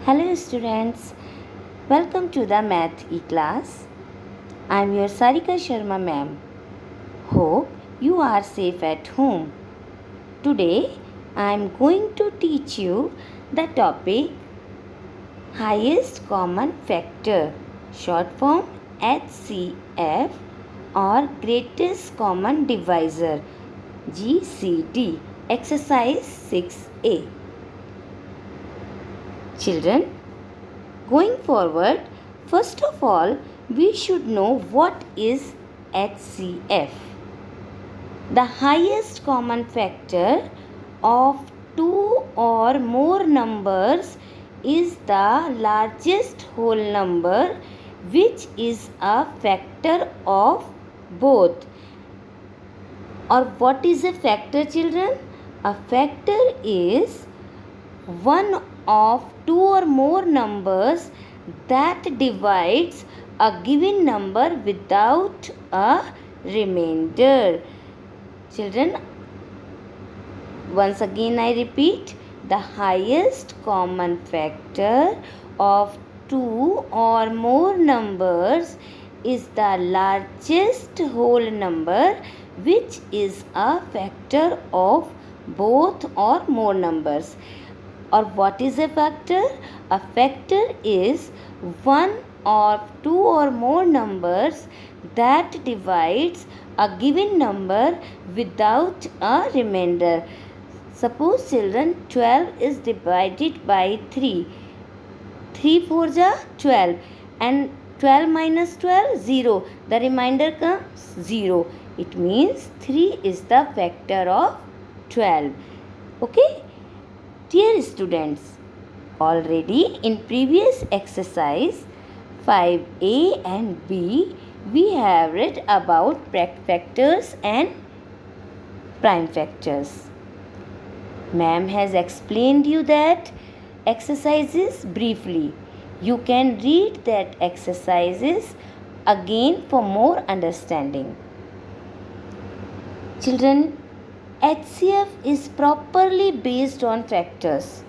Hello students, welcome to the Math E-class. I am your Sarika Sharma ma'am. Hope you are safe at home. Today I am going to teach you the topic highest common factor, short form HCF, or greatest common divisor, GCD, exercise 6a. Children, going forward, first of all, we should know what is HCF. The highest common factor of two or more numbers is the largest whole number, which is a factor of both. Or what is a factor, children? A factor is one of two or more numbers that divides a given number without a remainder. Children, once again I repeat, the highest common factor of two or more numbers is the largest whole number, which is a factor of both or more numbers. Or what is a factor? A factor is one of two or more numbers that divides a given number without a remainder. Suppose children, 12 is divided by 3. 3 4 ja 12 and 12 minus 12 0. The remainder comes 0. It means 3 is the factor of 12. Okay? Dear students, already in previous exercise 5a and b, we have read about factors and prime factors. Ma'am has explained you that exercises briefly. You can read that exercises again for more understanding. Children, HCF is properly based on factors.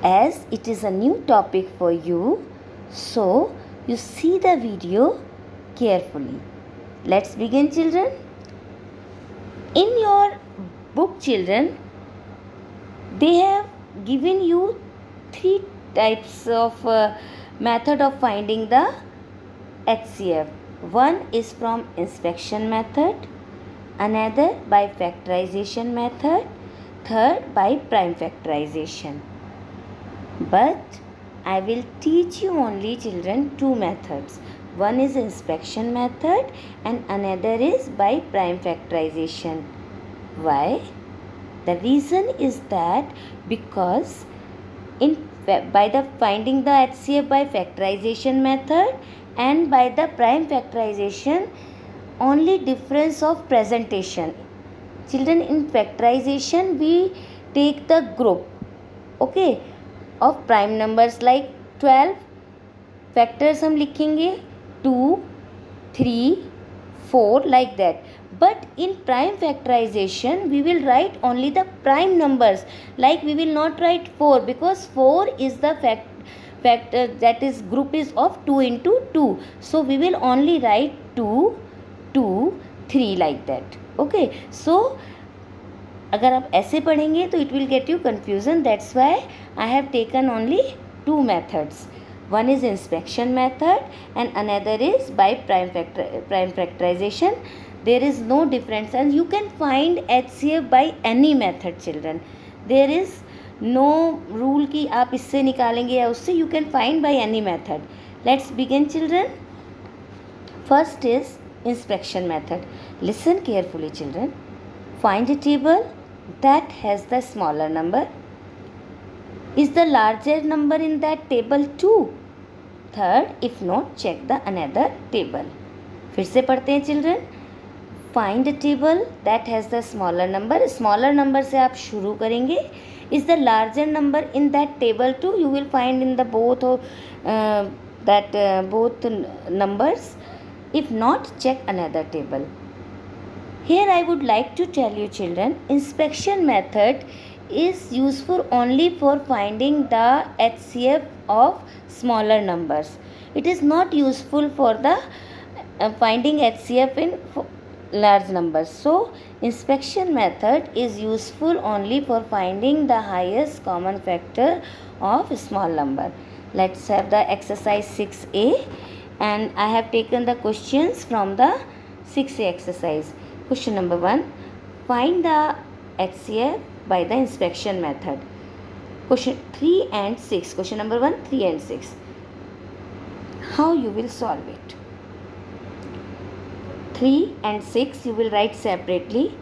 As it is a new topic for you, so you see the video carefully. Let's begin, children. In your book, children, they have given you three types of method of finding the HCF. One is from inspection method, another by factorization method, third by prime factorization. But I will teach you only, children, two methods. One is inspection method and another is by prime factorization. Why? The reason is that because by the finding the HCF by factorization method and by the prime factorization, only difference of presentation. Children, in factorization we take the group, okay, of prime numbers like 12. Factors हम लिखेंगे 2, 3, 4 like that. But in prime factorization we will write only the prime numbers, like we will not write 4 because 4 is the factor, that is group is of 2 into 2. So we will only write 2, 2, 3 like that. Okay, so अगर आप ऐसे पढ़ेंगे तो it will get you confusion. That's why I have taken only two methods. One is inspection method and another is by prime factorization. There is no difference and you can find HCF by any method, children. There is no rule कि आप इससे निकालेंगे या उससे. You can find by any method. Let's begin, children. First is inspection method. Listen carefully, children. Find a table that has the smaller number. Is the larger number in that table 2? Third, if not, check the another table. फिर से पढ़ते हैं, children. Find a table that has the smaller number. Smaller number से आप शुरू करेंगे. Is the larger number in that table 2? You will find in the both both numbers. If not, check another table. Here I would like to tell you, children, inspection method is useful only for finding the HCF of smaller numbers. It is not useful for the finding HCF in large numbers. So inspection method is useful only for finding the highest common factor of small number. Let's have the exercise 6A, and I have taken the questions from the 6A exercise. Question number 1, find the HCF by the inspection method. Question 3 and 6. Question number 1, 3 and 6. How you will solve it? 3 and 6 you will write separately.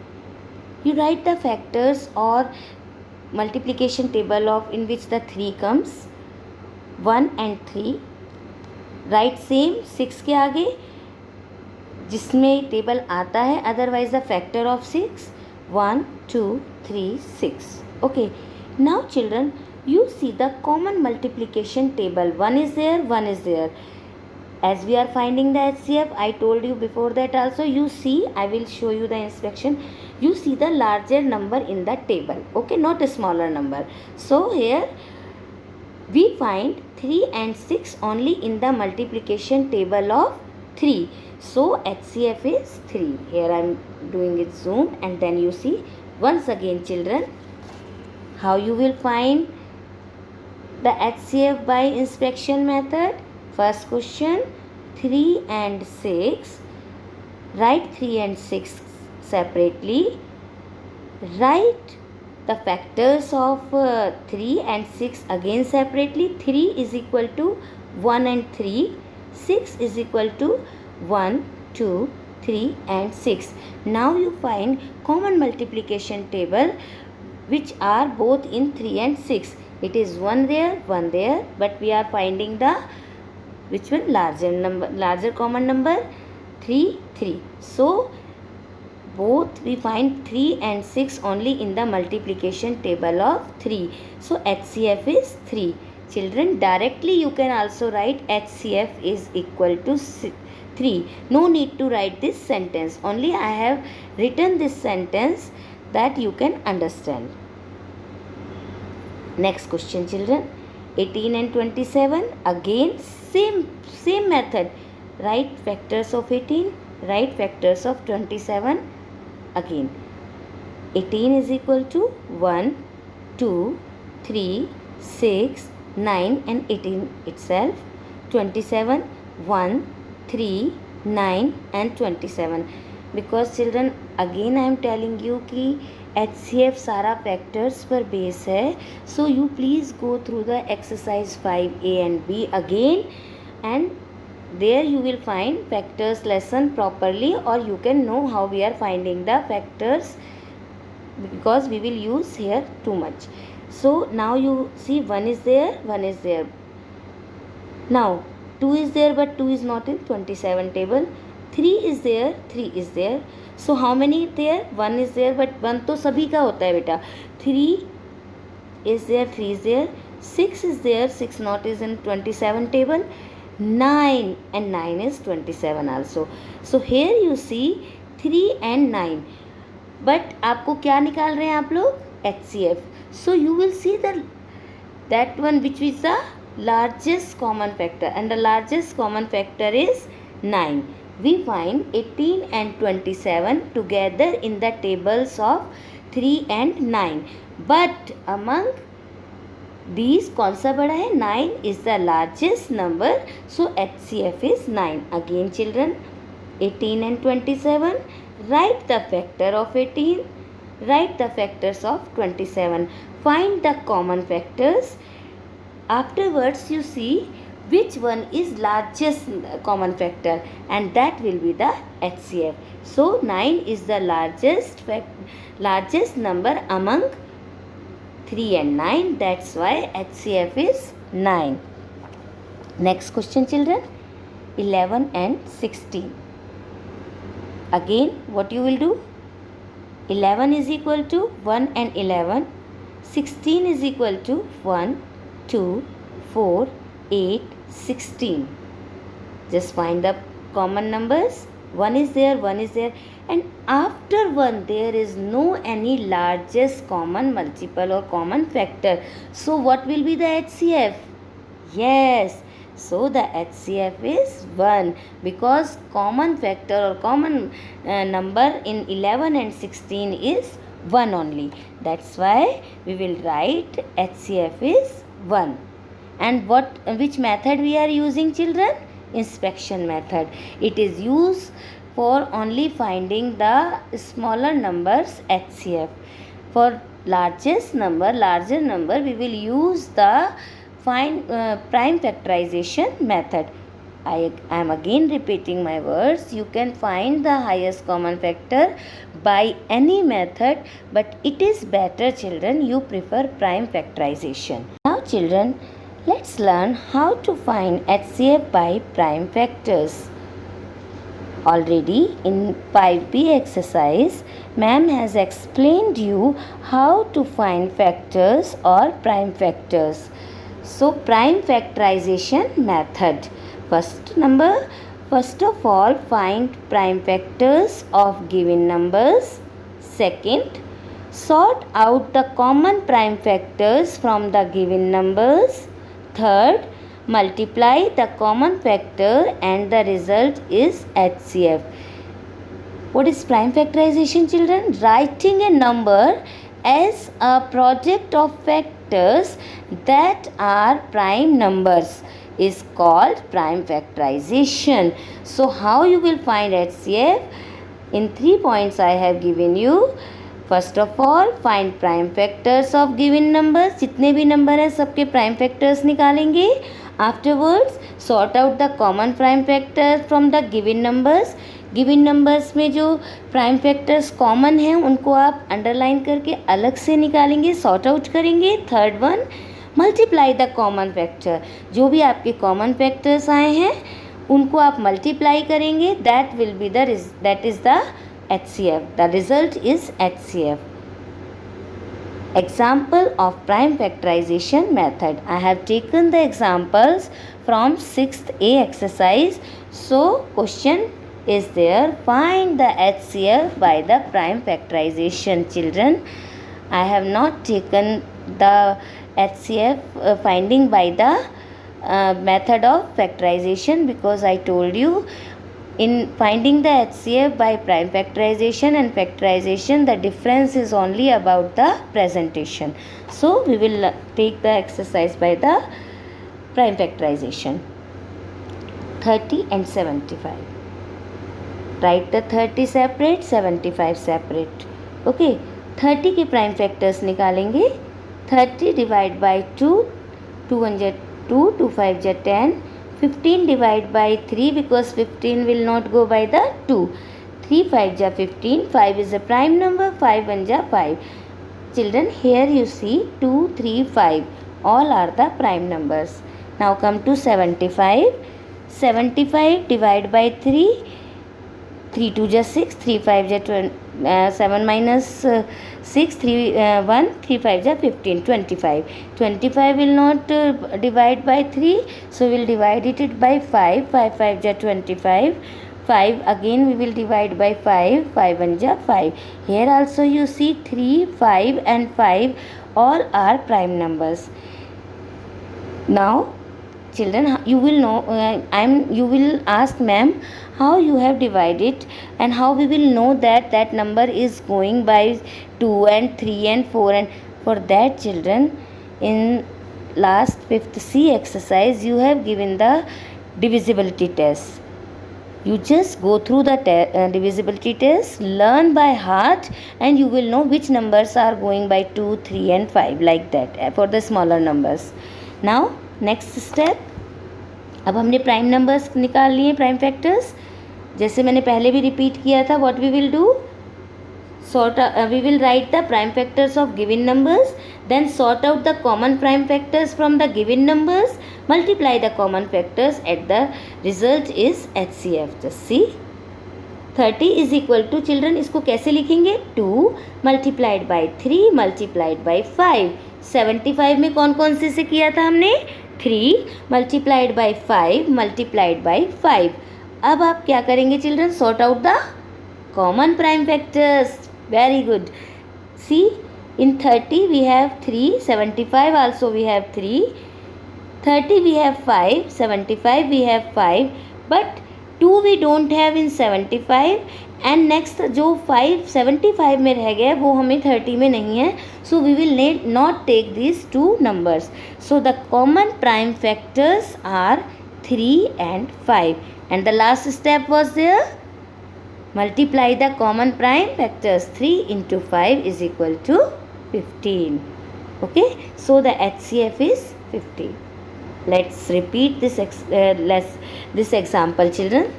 You write the factors or multiplication table of in which the 3 comes. 1 and 3 right same 6 के आगे जिसमें table आता है, otherwise the factor of 6, 1 2 3 6. Okay, now children, you see the common multiplication table. 1 is there, 1 is there. As we are finding the HCF, I told you before that also, you see, I will show you the inspection. You see the larger number in the table, okay, not a smaller number. So here we find 3 and 6 only in the multiplication table of 3. So HCF is 3. Here I am doing it zoom, and then you see once again children how you will find the HCF by inspection method. First question, 3 and 6. Write 3 and 6 separately. Write the factors of 3 and 6 again separately. 3 is equal to 1 and 3. 6 is equal to 1, 2, 3 and 6. Now you find common multiplication table which are both in 3 and 6. It is 1 there, but we are finding the which one? Larger common number, 3, 3. So both we find 3 and 6 only in the multiplication table of 3. So HCF is 3. Children, directly you can also write HCF is equal to 3. No need to write this sentence. Only I have written this sentence that you can understand. Next question children, 18 and 27. Again same method. Write factors of 18, write factors of 27. Again 18 is equal to 1, 2, 3, 6, 9 and 18 itself. 27, 1, 3, 9 and 27. Because children again I am telling you कि HCF सारा factors पर base है. So you please go through the exercise 5A and B again, and there you will find factors lesson properly, or you can know how we are finding the factors, because we will use here too much. So now you see 1 is there, 1 is there. Now 2 is there, but 2 is not in 27 table. 3 is there, 3 is there. So how many there? 1 is there, but 1 तो सभी का होता है बेटा. 3 is there, 3 is there. 6 is there, 6 not is in 27 table. 9 and 9 is 27 also. So here you see 3 and 9. But आपको क्या निकाल रहे हैं आप लोग? HCF. So you will see that one which is the largest common factor, and the largest common factor is 9. We find 18 and 27 together in the tables of 3 and 9. But among these कौन सा बड़ा है? 9 is the largest number. So HCF is 9. Again children, 18 and 27. Write the factor of 18. Write the factors of 27. Find the common factors. Afterwards you see which one is largest common factor, and that will be the HCF. So 9 is the largest number among 3 and 9. That's why HCF is 9. Next question children, 11 and 16. Again what you will do? 11 is equal to 1 and 11. 16 is equal to 1, 2, 4, 8, 16. Just find the common numbers. 1 is there, 1 is there, and after 1 there is no any largest common multiple or common factor. So what will be the HCF? Yes, so the HCF is 1 because common factor or common number in 11 and 16 is 1 only. That's why we will write HCF is 1. And which method we are using, children? Inspection method. It is used for only finding the smaller numbers HCF. For larger number, we will use the prime factorization method. I am again repeating my words. You can find the highest common factor by any method, but it is better, children, you prefer prime factorization. Now, children, let's learn how to find HCF by prime factors. Already in 5B exercise, ma'am has explained you how to find factors or prime factors. So, prime factorization method. First of all, find prime factors of given numbers. Second, sort out the common prime factors from the given numbers. Third, multiply the common factor and the result is HCF. What is prime factorization, children? Writing a number as a product of factors that are prime numbers is called prime factorization. So how you will find HCF? In 3 points I have given you. First of all, find prime factors of given numbers. जितने भी number हैं सबके prime factors निकालेंगे. Afterwards, sort out the common prime factors from the given numbers. Given numbers में जो prime factors common हैं उनको आप अंडरलाइन करके अलग से निकालेंगे, सॉर्ट आउट करेंगे. Third one, multiply the common factor. जो भी आपके कॉमन फैक्टर्स आए हैं उनको आप मल्टीप्लाई करेंगे. That is the HCF. The result is HCF. Example of prime factorization method. I have taken the examples from 6th A exercise. So question is there, find the HCF by the prime factorization, children. I have not taken the HCF finding by the method of factorization because I told you in finding the HCF by prime factorization and factorization the difference is only about the presentation. So we will take the exercise by the prime factorization. 30 and 75. Write the 30 separate, 75 separate. Okay, 30 के prime factors निकालेंगे. 30 divide by 2, 2 1 जा 2, 2 5 जा 10. 15 divide by 3 because 15 will not go by the 2. 3 5 ja 15. 5 is a prime number. 5 1 ja 5. Children, here you see 2, 3, 5. All are the prime numbers. Now come to 75. 75 divide by 3. 3 2 ja 6. 3 5 ja 7 minus 6. 3 1. 3 5 ja 15. 25. 25 will not divide by 3. So we will divide it by 5. 5 5 ja 25. 5 again we will divide by 5. 5 1 ja 5. Here also you see 3, 5 and 5 all are prime numbers. Now children, you will know you will ask ma'am how you have divided and how we will know that that number is going by 2 and 3 and 4. And for that, children, in last 5th C exercise you have given the divisibility test. You just go through the divisibility test, learn by heart, and you will know which numbers are going by 2, 3 and 5, like that for the smaller numbers. Now next step, अब हमने prime numbers निकाल लिए, prime factors. जैसे मैंने पहले भी repeat किया था, what we will do, we will write the prime factors of given numbers, then sort out the common prime factors from the given numbers, multiply the common factors, and the result is HCF. Just see, 30 is equal to, children, इसको कैसे लिखेंगे, 2 multiplied by 3 multiplied by 5. 75 में कौन कौन से किया था हमने, 3 multiplied by 5 multiplied by 5. अब आप क्या करेंगे children? Sort out the common prime factors. Very good. See, in 30 we have 3, 75 also we have 3, 30 we have 5, 75 we have 5, but 2 we don't have in 75 and next जो 5 75 में रह गया वो हमें 30 में नहीं है. So we will not take these two numbers. So the common prime factors are 3 and 5 and the last step was there. Multiply the common prime factors. 3 into 5 is equal to 15. Okay, so the HCF is 15. Let's repeat this example children.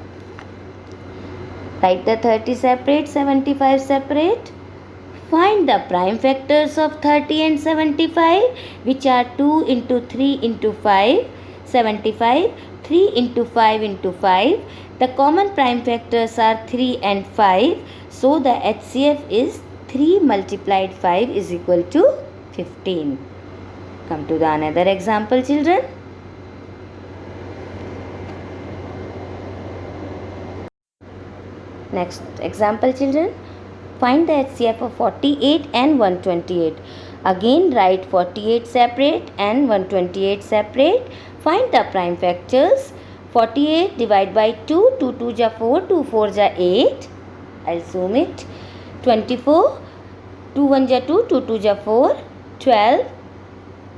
Write the 30 separate, 75 separate. Find the prime factors of 30 and 75 which are 2 into 3 into 5, 75, 3 into 5 into 5. The common prime factors are 3 and 5. So the HCF is 3 multiplied 5 is equal to 15. Come to the another example children. Next example children. Find the HCF of 48 and 128. Again write 48 separate and 128 separate. Find the prime factors. 48 divide by 2, 2 2 ja 4, 2 4 ja 8. I'll zoom it. 24, 2 1 ja 2, 2 2 ja 4, 12,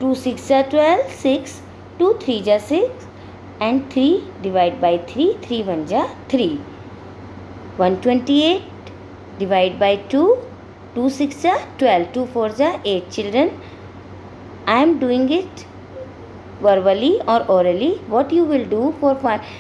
2 6 ja 12, 6, 2 3 ja 6 and 3 divide by 3, 3 1 ja 3. 128 divide by 2, 2 6 ja 12, 2 4 ja 8. Children, I am doing it verbally or orally. What you will do for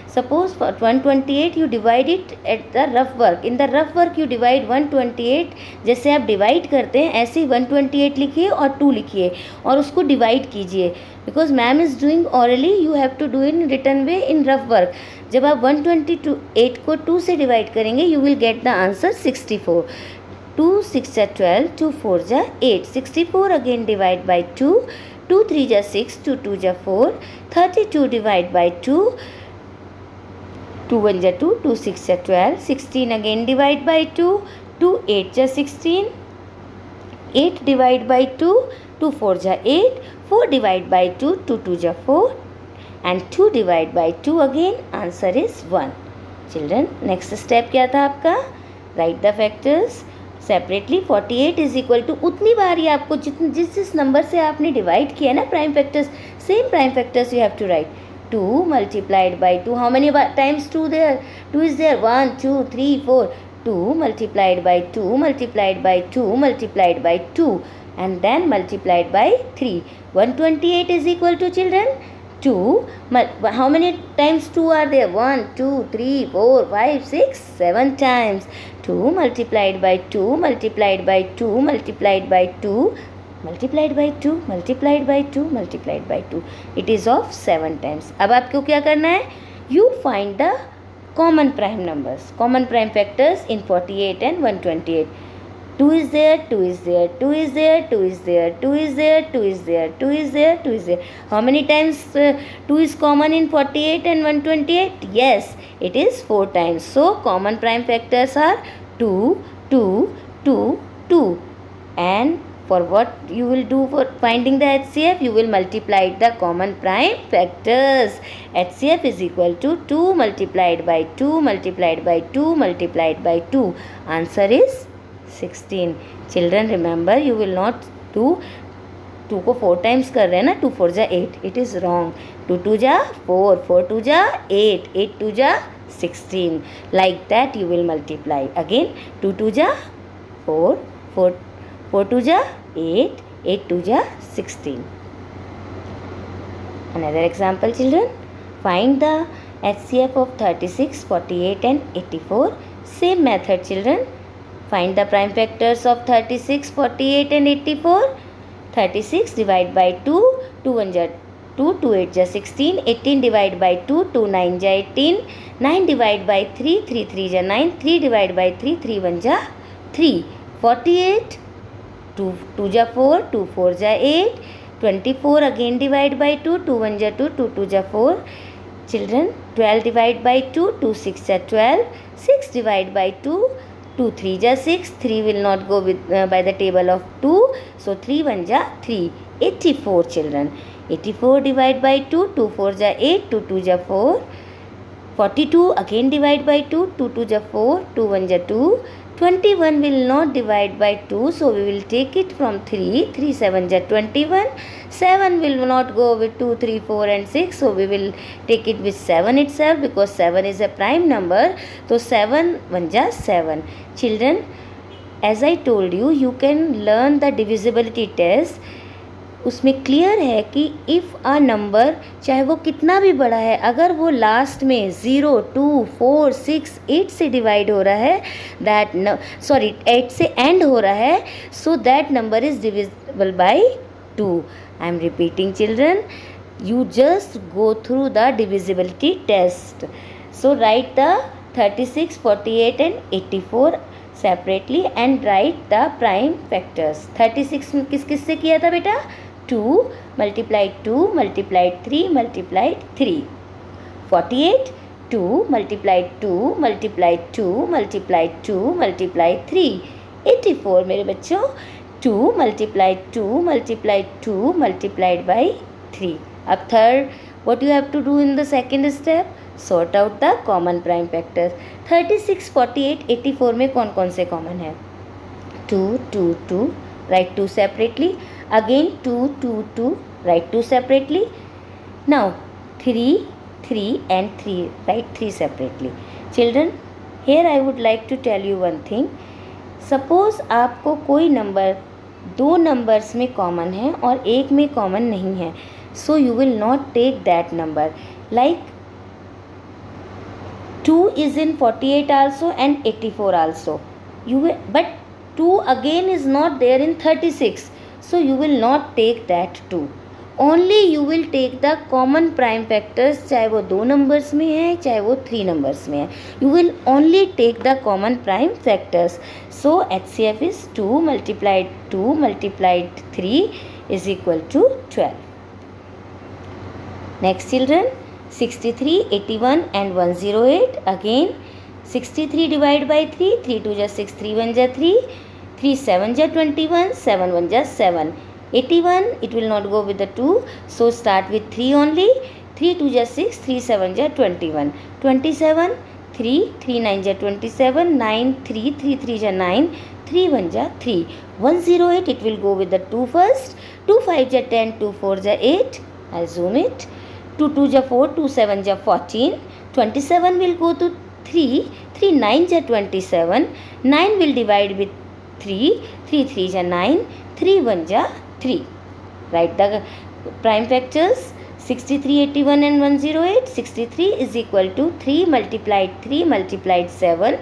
suppose for 128 you divide it at the rough work. In the rough work you divide 128 जैसे आप divide करते हैं ऐसे ही 128 लिखिए और 2 लिखिए और उसको डिवाइड कीजिए. Because ma'am is doing orally, you have to do in written way in rough work. जब आप 128 को 2 से डिवाइड करेंगे you will get the answer 64. 2 6 ja 12, 2 4 ja 8, 64 again divide by 2, 2 3 ja 6, 2 2 ja 4, 32 divide by 2, 2 1 ja 2, 2 6 ja 12, 16 again divide by 2, 2 8 ja 16, 8 divide by 2, 2 4 ja 8, 4 divide by 2, 2 2 ja 4 and 2 divide by 2 again. Answer is 1. Children, next step क्या था आपका? Write the factors separately. 48 is equal to उतनी बार ही आपको जिस number से आपने divide किया ना prime factors, same prime factors you have to write. 2 multiplied by 2, how many times 2 there? 2 is there, 1 2 3 4. 2 multiplied by 2 multiplied by 2 multiplied by 2 and then multiplied by 3. 128 is equal to children 2. How many times 2 are there? 1 2 3 4 5 6 7 times. 2 multiplied by 2 multiplied by 2 multiplied by 2 multiplied by 2 multiplied by 2 multiplied by 2. It is of 7 times. अब आपको क्या करना है? You find the common prime numbers, common prime factors in 48 and 128. 2 is there, 2 is there, 2 is there, 2 is there, 2 is there, 2 is there, 2 is there, 2 is there. How many times 2 is common in 48 and 128? Yes, it is 4 times. So common prime factors are 2, 2, 2, 2. And for what you will do for finding the HCF? You will multiply the common prime factors. HCF is equal to 2 multiplied by 2 multiplied by 2 multiplied by 2. Answer is 16. Children, remember, you will not do 2 को 4 times कर रहे हैं ना. 2 4 जा 8. It is wrong. 2 2 जा 4, 4 2 जा 8, 8 2 जा 16. Like that you will multiply. Again 2 2 जा 4, 4 2 ja 8, 8 2 ja 16. Another example children. Find the HCF of 36, 48 and 84. Same method children. Find the prime factors of 36, 48 and 84. 36 divide by 2, 2 1 ja 2, 2 8 ja 16, 18 divide by 2, 2 9 ja 18, 9 divide by 3, 3 3 ja 9, 3 divide by 3, 3 1 ja 3. 48 2 2 ja 4, 2 4 ja 8, 24 again divide by 2, 2 1 ja 2, 2 2 ja 4. Children, 12 divide by 2, 2 6 are 12, 6 divide by 2, 2 3 ja 6, 3 will not go with by the table of 2, so 3 1 ja 3, 84 children. 84 divide by 2, 2 4 ja 8, 2 2 ja 4, 42 again divide by 2, 2 2 ja 4, 2 1 ja 2, 21 will not divide by 2, so we will take it from 3, 3 7 ja 21, 7 will not go with 2, 3, 4 and 6, so we will take it with 7 itself because 7 is a prime number, so 7 1 ja 7. Children, as I told you, you can learn the divisibility test. उसमें clear है कि if a number चाहे वो कितना भी बड़ा है, अगर वो लास्ट में 0, 2, 4, 6, 8 से डिवाइड हो रहा है, 8 से एंड हो रहा है, so that number is divisible by 2. I am repeating children, you just go through the divisibility test. So write the 36, 48 and 84 separately and write the prime factors. 36 किस किस से किया था बेटा? 2 multiplied 2 multiplied 3 multiplied 3. 48 2 multiplied 2 multiplied 2 multiplied 2 multiplied 3. 84 मेरे बच्चों 2 multiplied 2 multiplied 2 multiplied by 3. अब third, what you have to do in the second step? Sort out the common prime factors. 36, 48, 84 में कौन कौन से common है? 2, 2, 2, write 2 separately. Again 2, 2, 2, write 2 separately. Now 3, 3 and 3, write 3 separately. Children, here I would like to tell you one thing. Suppose आपको कोई number दो numbers में common है और एक में कॉमन नहीं है, so you will not take that number. Like 2 is in 48 also and 84 also. But 2 again is not there in 36, so you will not take that 2. Only you will take the common prime factors, चाहे वो दो numbers में है चाहे वो 3 numbers में है. You will only take the common prime factors. So HCF is 2 multiplied 2 multiplied 3 is equal to 12. Next children, 63, 81 and 108. Again 63 divided by 3, 3 2 ja 6, 3 1 ja 3, 3 7 ja 21, 7 1 ja 7. 81, it will not go with the 2, so start with 3 only. 3 2 ja 6, 3 7 ja 21. 27, 3 3 9 ja 27, 9 3 3 3 ja 9, 3 1 ja 3. 108, it will go with the 2 first. 2 5 ja 10, 2 4 ja 8. I'll zoom it. 2 2 ja 4, 2 7 ja 14. 27 will go to 3, 3 9 ja 27. 9 will divide with 3, 3 3 ja 9, 3 1 ja 3. Write the prime factors. 63, 81 and 108. 63 is equal to 3 multiplied 3 multiplied 7.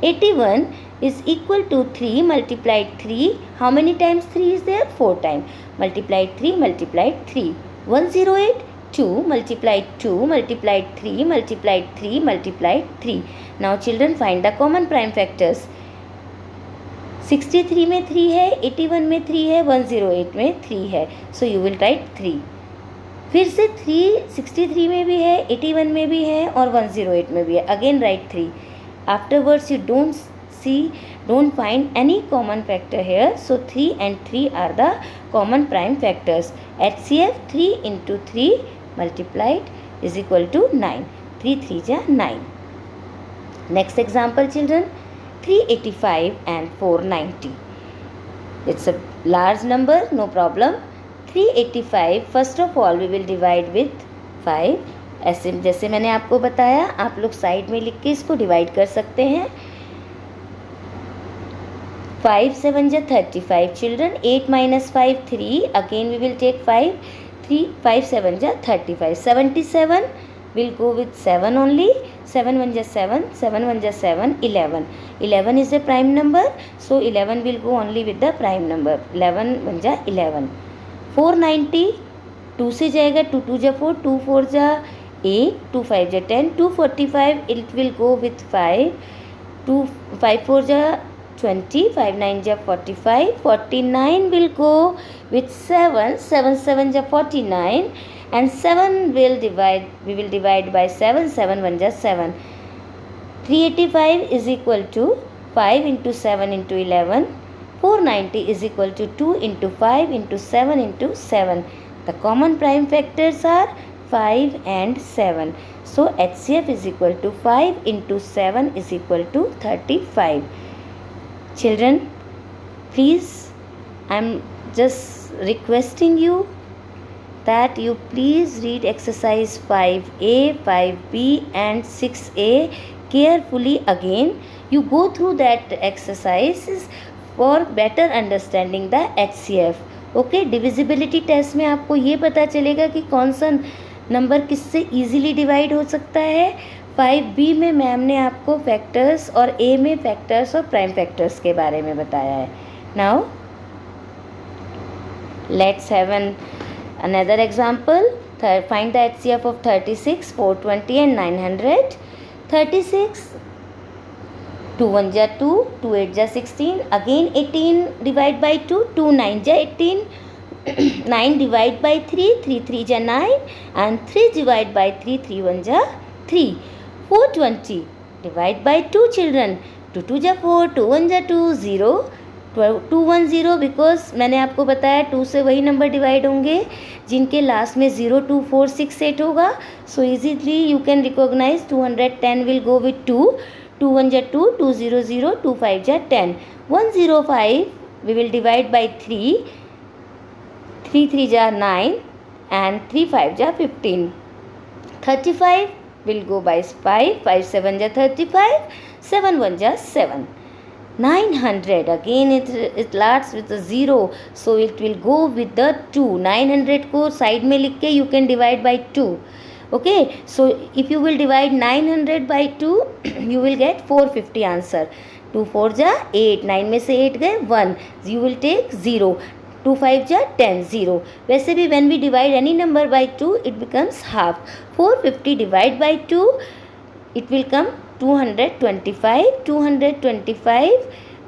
81 is equal to 3 multiplied 3. How many times 3 is there? 4 times. Multiplied 3 multiplied 3. 108, 2 multiplied 2 multiplied 3 multiplied 3 multiplied 3. Now children, find the common prime factors. 63 में 3 है, 81 में 3 है, 108 में 3 है, so you will write 3. फिर से 3 63 में भी है, 81 में भी है और 108 में भी है. Again write 3. Afterwards you don't find any common factor here, so 3 and 3 are the common prime factors. HCF 3 into 3 multiplied is equal to 9. 3 3 ja 9. Next example children, 385 and 490. It's a large number, no problem. 385, first of all we will divide with 5. ऐसे जैसे मैंने आपको बताया, आप लोग side में लिख के इसको डिवाइड कर सकते हैं. 5 7 ja 35 children. 8 minus 5 3. Again we will take 5. 3 5 7 ja 35. 77 will go with 7 only. 7 1 ja 7. 7 1 ja 7. 11. 11 is a prime number, so 11 will go only with the prime number. 11 1 ja 11. 490, 2 से जाएगा. 2 2 ja 4. 2 4 ja 8. 2 5 ja 10. 245, it will go with 5. 2 5 4 ja 20, 5 9 ja 45, 49 will go with 7, 7 7 ja 49, and 7 we will divide by 7. 7 1 ja 7. 385 is equal to 5 into 7 into 11. 490 is equal to 2 into 5 into 7 into 7. The common prime factors are 5 and 7. So HCF is equal to 5 into 7 is equal to 35. Children, please, I am just requesting you that you please read exercise 5A, 5B and 6A carefully again. You go through that exercises for better understanding the HCF. Okay, divisibility test में आपको ये पता चलेगा कि कौन सा number किससे easily divide हो सकता है. 5B में मैम ने आपको फैक्टर्स और A में फैक्टर्स और प्राइम फैक्टर्स के बारे में बताया है. Now let's have another example. Find the HCF of 36, 420 and 900. 36, 2 1 ja 2, 2 8 ja 16, again 18 divide by 2, 2 9 ja 18, 9 divide by 3, 3 3 ja 9 and 3 divide by 3, 3 1 ja 3. 420 divide by 2 children, 2 2 ja 4, 2 1 ja 2, 0, 2 1 0 because मैंने आपको बताया 2 से वही नंबर डिवाइड होंगे जिनके last में 0 2 4 6 8 होगा. So easily you can recognise 210 will go with 2. 2 1 ja 2, 2 0 0, 2 5 ja 10. 105 we will divide by 3, 3 3 ja 9 and 3 5 ja 15. 35 will go by 5, 5 7 ja 35, 7 1 ja 7. 900 again it starts with a 0, so it will go with the 2. 900 को side में लिख के you can divide by 2. Okay, so if you will divide 900 by 2 you will get 450 answer. 2 4 ja 8, 9 में से 8 गए 1, you will take 0. 2 5 ja 10, 0. वैसे भी when we divide any number by 2 it becomes half. 450 divide by 2 it will come 225. 225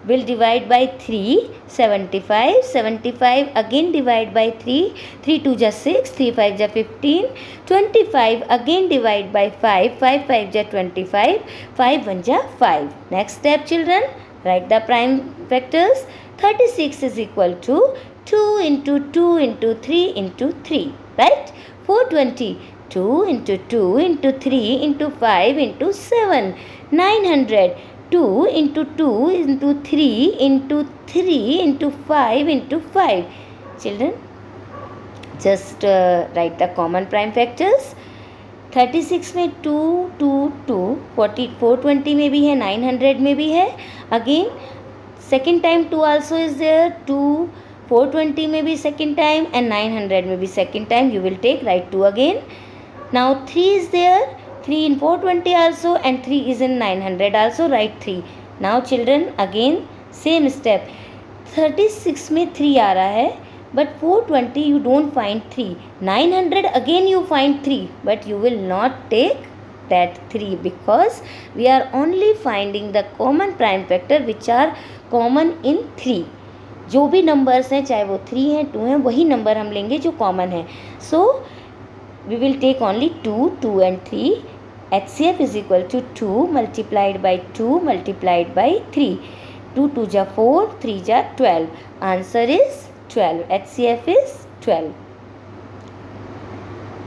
will divide by 3, 75. 75 again divide by 3, 3 2 ja 6, 3 5 ja 15. 25 again divide by 5, 5 5 ja 25, 5 1 ja 5. Next step children, write the prime factors. 36 is equal to 2 into 2 into 3 into 3, right? 420, 2 into 2 into 3 into 5 into 7. 900, 2 into 2 into 3 into 3 into 5 into 5. Children, just write the common prime factors. 36 में 2 2 2, 420 में भी है, 900 में भी है. Again second time 2 also is there. 2 420 में भी second time and 900 में भी second time. You will take write 2 again. Now 3 is there, 3 in 420 also and 3 is in 900 also, write 3. Now children again same step. 36 में 3 आ रहा है but 420 you don't find 3. 900 again you find 3 but you will not take that 3 because we are only finding the common prime factor which are common in 3. जो भी numbers हैं चाहे वो 3 हैं 2 हैं वही नंबर हम लेंगे जो कॉमन है. सो we will take only 2, 2 and 3. HCF is equal to 2 multiplied by 2 multiplied by 3. 2 2 ja 4, 3 ja 12. Answer is 12. HCF is 12.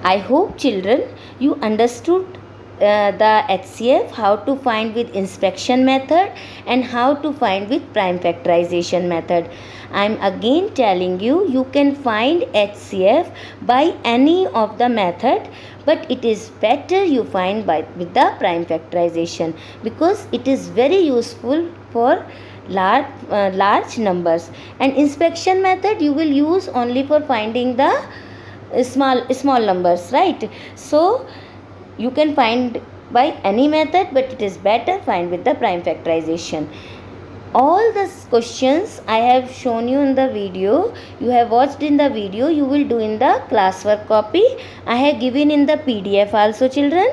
I hope children you understood the HCF, how to find with inspection method and how to find with prime factorization method. I am again telling you, you can find HCF by any of the method, but it is better you find with the prime factorization because it is very useful for large numbers. And inspection method you will use only for finding the small numbers, right? So you can find by any method, but it is better find with the prime factorization. All the questions I have shown you in the video, you have watched in the video, you will do in the classwork copy. I have given in the PDF also children,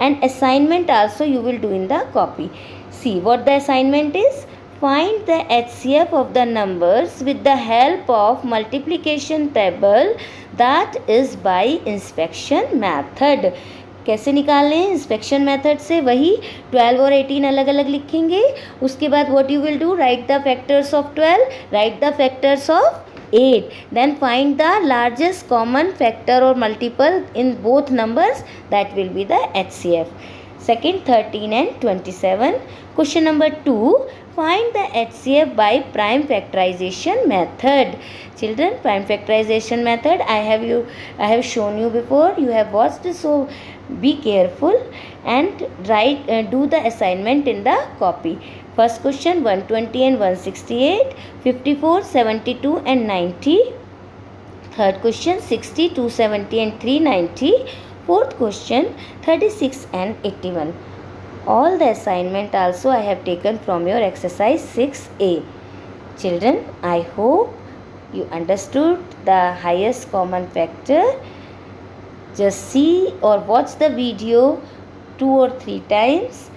and assignment also you will do in the copy. See what the assignment is. Find the HCF of the numbers with the help of multiplication table, that is by inspection method. कैसे निकालें? Inspection method से. वही 12 और 18 अलग अलग लिखेंगे. उसके बाद what you will do? Right the factors of 12, right the factors of 8, then find the largest common factor or multiple in both numbers, that will be the HCF. Second, 13 and 27. Question number 2, find the HCF by prime factorization method. Children, prime factorization method I have shown you before, you have watched, so be careful and write, do the assignment in the copy. First question, 120 and 168, 54, 72 and 90. Third question, 60, 270 and 390. Fourth question, 36 and 81. All the assignment also I have taken from your exercise 6A. Children, I hope you understood the highest common factor. Just see or watch the video 2 or 3 times.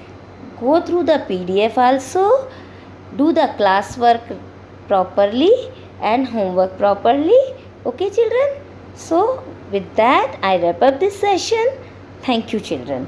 Go through the PDF also. Do the classwork properly and homework properly. Okay, children? So, with that, I wrap up this session. Thank you, children.